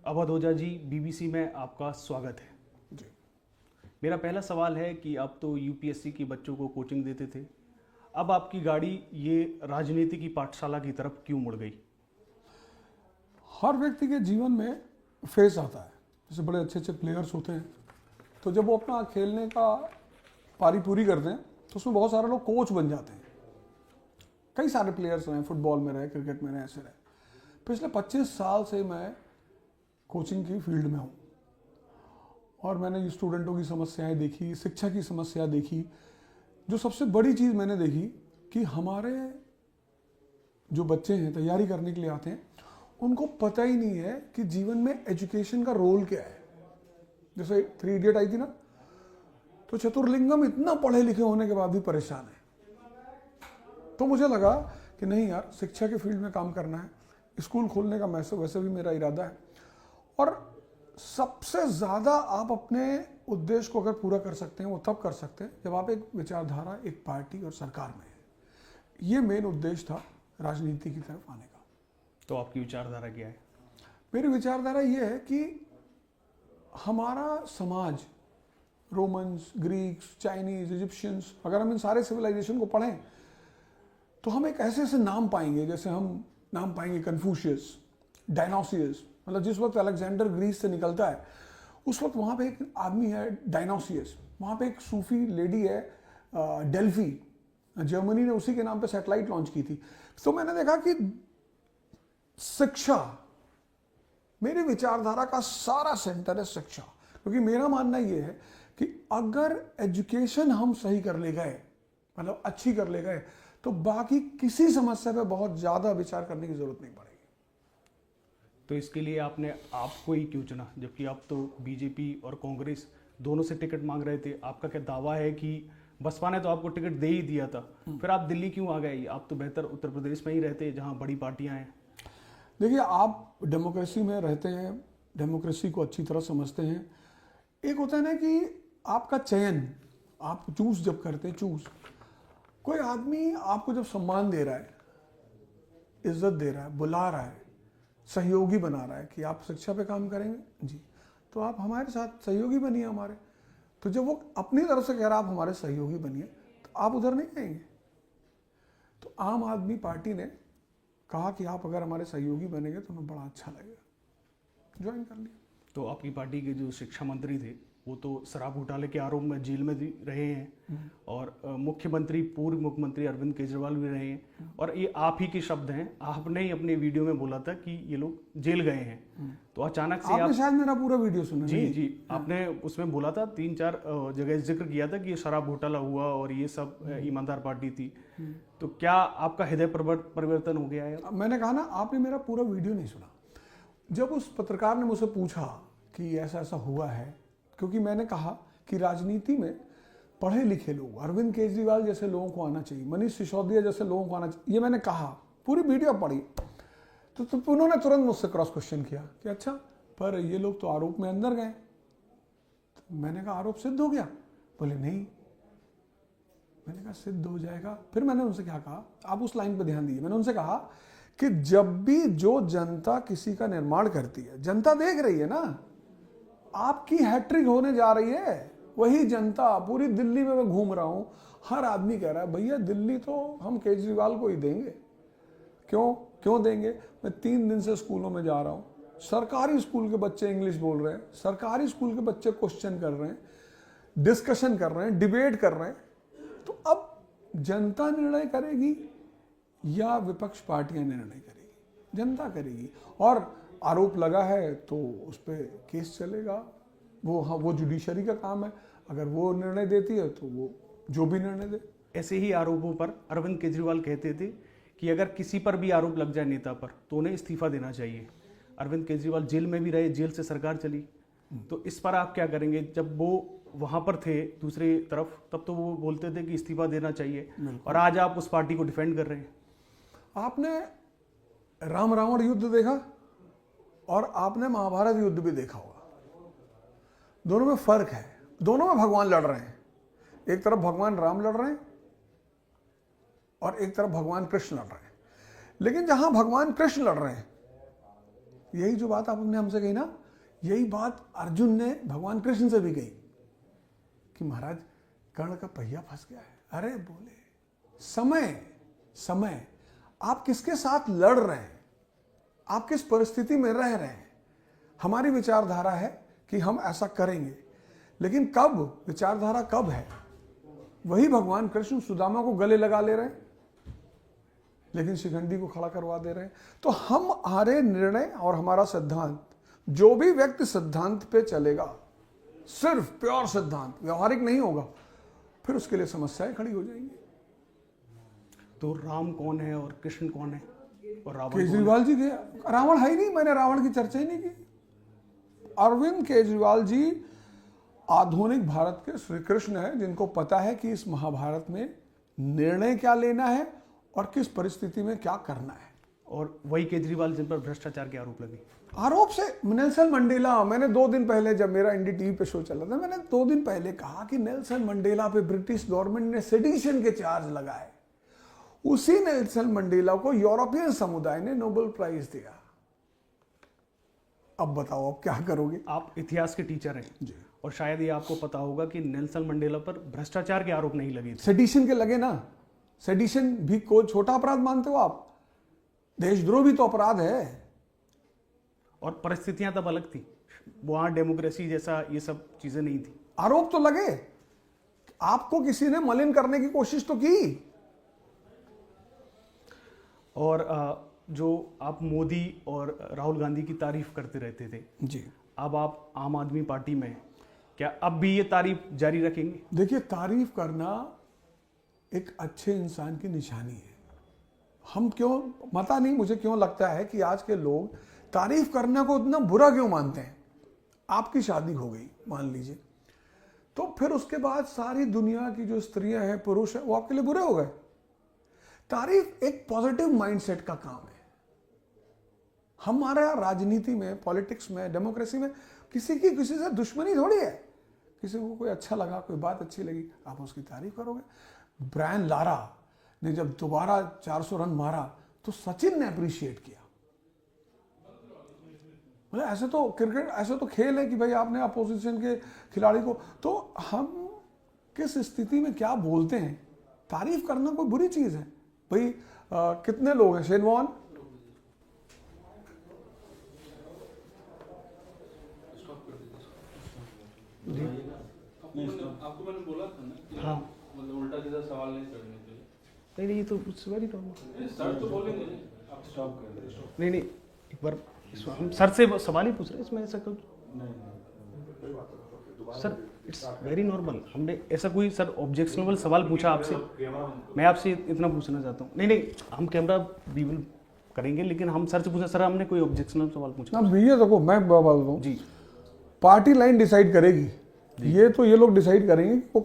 Awadh Ojha ji, BBC में आपका स्वागत है जी। मेरा पहला सवाल है कि आप तो यूपीएससी के बच्चों को कोचिंग देते थे, अब आपकी गाड़ी ये राजनीति की पाठशाला की तरफ क्यों मुड़ गई? हर व्यक्ति के जीवन में फेस आता है, जैसे बड़े अच्छे अच्छे प्लेयर्स होते हैं, तो जब वो अपना खेलने का पारी पूरी करते हैं तो उसमें बहुत सारे लोग कोच बन जाते हैं। कई सारे प्लेयर्स रहे, फुटबॉल में रहे, क्रिकेट में रहे, ऐसे रहे। पिछले 25 साल से मैं कोचिंग की फील्ड में हूँ और मैंने स्टूडेंटों की समस्याएं देखी, शिक्षा की समस्या देखी। जो सबसे बड़ी चीज़ मैंने देखी कि हमारे जो बच्चे हैं तैयारी करने के लिए आते हैं, उनको पता ही नहीं है कि जीवन में एजुकेशन का रोल क्या है। जैसे 3 इडियट आई थी ना, तो चतुर्लिंगम इतना पढ़े लिखे होने के बाद भी परेशान है। तो मुझे लगा कि नहीं यार, शिक्षा के फील्ड में काम करना है, स्कूल खोलने का वैसे भी मेरा इरादा है। और सबसे ज़्यादा आप अपने उद्देश्य को अगर पूरा कर सकते हैं वो तब कर सकते हैं जब आप एक विचारधारा, एक पार्टी और सरकार में है। ये मेन उद्देश्य था राजनीति की तरफ आने का। तो आपकी विचारधारा क्या है? मेरी विचारधारा ये है कि हमारा समाज, रोमन्स, ग्रीक्स, चाइनीज, इजिप्शियंस, अगर हम इन सारे सिविलाइजेशन को पढ़ें तो हम एक ऐसे ऐसे नाम पाएंगे, जैसे हम नाम पाएंगे कन्फ्यूशियस, डायनोसियस। मतलब जिस वक्त अलेक्जेंडर ग्रीस से निकलता है उस वक्त वहाँ पे एक आदमी है डायनोसियस, वहाँ पे एक सूफी लेडी है डेल्फी, जर्मनी ने उसी के नाम पे सैटेलाइट लॉन्च की थी। तो मैंने देखा कि शिक्षा, मेरी विचारधारा का सारा सेंटर है शिक्षा। क्योंकि मेरा मानना ये है कि अगर एजुकेशन हम सही कर ले गए, मतलब अच्छी कर ले गए, तो बाकी किसी समस्या पे बहुत ज़्यादा विचार करने की जरूरत नहीं पड़ेगी। तो इसके लिए आपने आपको ही क्यों चुना, जबकि आप तो बीजेपी और कांग्रेस दोनों से टिकट मांग रहे थे? आपका क्या दावा है कि बसपा ने तो आपको टिकट दे ही दिया था, फिर आप दिल्ली क्यों आ गए? आप तो बेहतर उत्तर प्रदेश में ही रहते जहां बड़ी पार्टियां हैं। देखिए, आप डेमोक्रेसी में रहते हैं, डेमोक्रेसी को अच्छी तरह समझते हैं। एक होता है ना कि आपका चयन, आप चूज जब करते हैं, कोई आदमी आपको जब सम्मान दे रहा है, इज्जत दे रहा है, बुला रहा है, सहयोगी बना रहा है कि आप शिक्षा पे काम करेंगे जी, तो आप हमारे साथ सहयोगी बनिए हमारे। तो जब वो अपनी तरफ से कह रहा है आप हमारे सहयोगी बनिए, तो आप उधर नहीं आएंगे। तो आम आदमी पार्टी ने कहा कि आप अगर हमारे सहयोगी बनेंगे तो हमें बड़ा अच्छा लगेगा, ज्वाइन कर लिया। तो आपकी पार्टी के जो शिक्षा मंत्री थे वो तो शराब घोटाले के आरोप में जेल में रहे हैं, और मुख्यमंत्री, पूर्व मुख्यमंत्री अरविंद केजरीवाल भी रहे हैं, और ये आप ही के शब्द हैं, आपने ही अपने वीडियो में बोला था कि ये लोग जेल गए हैं। तो अचानक से आपने शायद मेरा पूरा वीडियो सुना? जी, आपने उसमें बोला था, 3-4 जगह जिक्र किया था कि ये शराब घोटाला हुआ और ये सब ईमानदार पार्टी थी। तो क्या आपका हृदय परिवर्तन हो गया है? मैंने कहा ना, आपने मेरा पूरा वीडियो नहीं सुना। जब उस पत्रकार ने मुझसे पूछा कि ऐसा ऐसा हुआ है, क्योंकि मैंने कहा कि राजनीति में पढ़े लिखे लोग, अरविंद केजरीवाल जैसे लोगों को आना चाहिए, मनीष सिसोदिया जैसे लोगों को आना चाहिए, ये मैंने कहा। पूरी वीडियो पढ़ी तो उन्होंने तुरंत मुझसे क्रॉस क्वेश्चन किया कि अच्छा, पर ये लोग तो आरोप में अंदर गए। तो मैंने कहा आरोप सिद्ध हो गया? बोले नहीं। मैंने कहा सिद्ध हो जाएगा। फिर मैंने उनसे क्या कहा, आप उस लाइन पर ध्यान दीजिए। मैंने उनसे कहा कि जब भी जो जनता किसी का निर्माण करती है, जनता देख रही है ना, आपकी हैट्रिक होने जा रही है। वही जनता, पूरी दिल्ली में मैं घूम रहा हूं, हर आदमी कह रहा है भैया दिल्ली तो हम केजरीवाल को ही देंगे। क्यों देंगे? मैं 3 दिन से स्कूलों में जा रहा हूं, सरकारी स्कूल के बच्चे इंग्लिश बोल रहे हैं, सरकारी स्कूल के बच्चे क्वेश्चन कर रहे हैं, डिस्कशन कर रहे हैं, डिबेट कर रहे हैं। तो अब जनता निर्णय करेगी या विपक्ष पार्टियां निर्णय करेगी? जनता करेगी। और आरोप लगा है तो उस पर केस चलेगा, वो जुडिशरी का काम है। अगर वो निर्णय देती है तो वो जो भी निर्णय दे। ऐसे ही आरोपों पर अरविंद केजरीवाल कहते थे कि अगर किसी पर भी आरोप लग जाए नेता पर, तो उन्हें इस्तीफा देना चाहिए। अरविंद केजरीवाल जेल में भी रहे, जेल से सरकार चली। तो इस पर आप क्या करेंगे? जब वो वहां पर थे दूसरी तरफ, तब तो वो बोलते थे कि इस्तीफा देना चाहिए, और आज आप उस पार्टी को डिफेंड कर रहे हैं। आपने राम रावण युद्ध देखा और आपने महाभारत युद्ध भी देखा होगा। दोनों में फर्क है। दोनों में भगवान लड़ रहे हैं। एक तरफ भगवान राम लड़ रहे हैं और एक तरफ भगवान कृष्ण लड़ रहे हैं। लेकिन जहां भगवान कृष्ण लड़ रहे हैं यही जो बात आपने हमसे कही ना, यही बात अर्जुन ने भगवान कृष्ण से भी कही कि महाराज कर्ण का पहिया फंस गया है। अरे बोले समय समय, आप किसके साथ लड़ रहे हैं, आप किस परिस्थिति में रह रहे हैं। हमारी विचारधारा है कि हम ऐसा करेंगे, लेकिन कब, विचारधारा कब है। वही भगवान कृष्ण सुदामा को गले लगा ले रहे हैं, लेकिन शिखंडी को खड़ा करवा दे रहे हैं। तो हमारे निर्णय और हमारा सिद्धांत, जो भी व्यक्ति सिद्धांत पे चलेगा, सिर्फ प्योर सिद्धांत, व्यवहारिक नहीं होगा, फिर उसके लिए समस्याएं खड़ी हो जाएंगी। तो राम कौन है और कृष्ण कौन है और रावण कौन है? केजरीवाल जी के, रावण है ही नहीं, मैंने रावण की चर्चा ही नहीं की। अरविंद केजरीवाल जी आधुनिक भारत के श्री कृष्ण है, जिनको पता है कि इस महाभारत में निर्णय क्या लेना है और किस परिस्थिति में क्या करना है। और वही केजरीवाल जिन पर भ्रष्टाचार के आरोप लगे। आरोप से नेल्सन मंडेला, मैंने 2 दिन पहले जब मेरा इंडी टीवी पे शो चला था, मैंने 2 दिन पहले कहा कि नेल्सन मंडेला पे ब्रिटिश गवर्नमेंट ने सेडिशन के चार्ज लगाए। उसी नेल्सन मंडेला को यूरोपियन समुदाय ने नोबेल प्राइज दिया। अब बताओ आप क्या करोगे। आप इतिहास के टीचर हैं जी। और शायद ये आपको पता होगा कि नेल्सन मंडेला पर भ्रष्टाचार के आरोप नहीं लगे थे। सेडिशन के लगे ना। सेडिशन भी कोई छोटा अपराध मानते हो आप? देशद्रोह भी तो अपराध है। और परिस्थितियां तब अलग थी, वहां डेमोक्रेसी जैसा ये सब चीजें नहीं थी। आरोप तो लगे, आपको किसी ने मलिन करने की कोशिश तो की। और जो आप मोदी और राहुल गांधी की तारीफ करते रहते थे जी, अब आप आम आदमी पार्टी में, क्या अब भी ये तारीफ जारी रखेंगे? देखिए, तारीफ करना एक अच्छे इंसान की निशानी है। हम क्यों, पता नहीं मुझे क्यों लगता है कि आज के लोग तारीफ करने को इतना बुरा क्यों मानते हैं। आपकी शादी हो गई मान लीजिए, तो फिर उसके बाद सारी दुनिया की जो स्त्रियां हैं, पुरुष हैं, वो आपके लिए बुरे हो गए। तारीफ एक पॉजिटिव माइंडसेट का काम है। हमारा राजनीति में, पॉलिटिक्स में, डेमोक्रेसी में किसी से दुश्मनी थोड़ी है। किसी को कोई अच्छा लगा, कोई बात अच्छी लगी, आप उसकी तारीफ करोगे। ब्रायन लारा ने जब दोबारा 400 रन मारा तो सचिन ने अप्रिशिएट किया। मतलब ऐसे तो क्रिकेट, ऐसे तो खेल है कि भाई आपने अपोजिशन के खिलाड़ी को, तो हम किस स्थिति में क्या बोलते हैं, तारीफ करना कोई बुरी चीज है भाई। कितने लोग हैं, शेन वॉर्न, आपको मैंने बोला था ना कि हाँ, मतलब उल्टा सीधा सवाल नहीं करने चाहिए। नहीं ये तो वेरी नॉर्मल। सर तो बोलेंगे, आप स्टॉप कर दें। नहीं एक बार हम सर से सवाल ही पूछ रहे हैं, इसमें ऐसा कुछ सर, इट्स वेरी नॉर्मल। हमने ऐसा कोई सर ऑब्जेक्शनेबल सवाल पूछा आपसे, मैं आपसे इतना पूछना चाहता हूँ। नहीं हम कैमरा वी विल करेंगे, लेकिन हम सर से पूछा, सर हमने कोई ऑब्जेक्शनल सवाल पूछा? ना भैया देखो, मैं बोलता हूँ जी, पार्टी लाइन डिसाइड करेगी। ये तो ये लोग डिसाइड करेंगे कि वो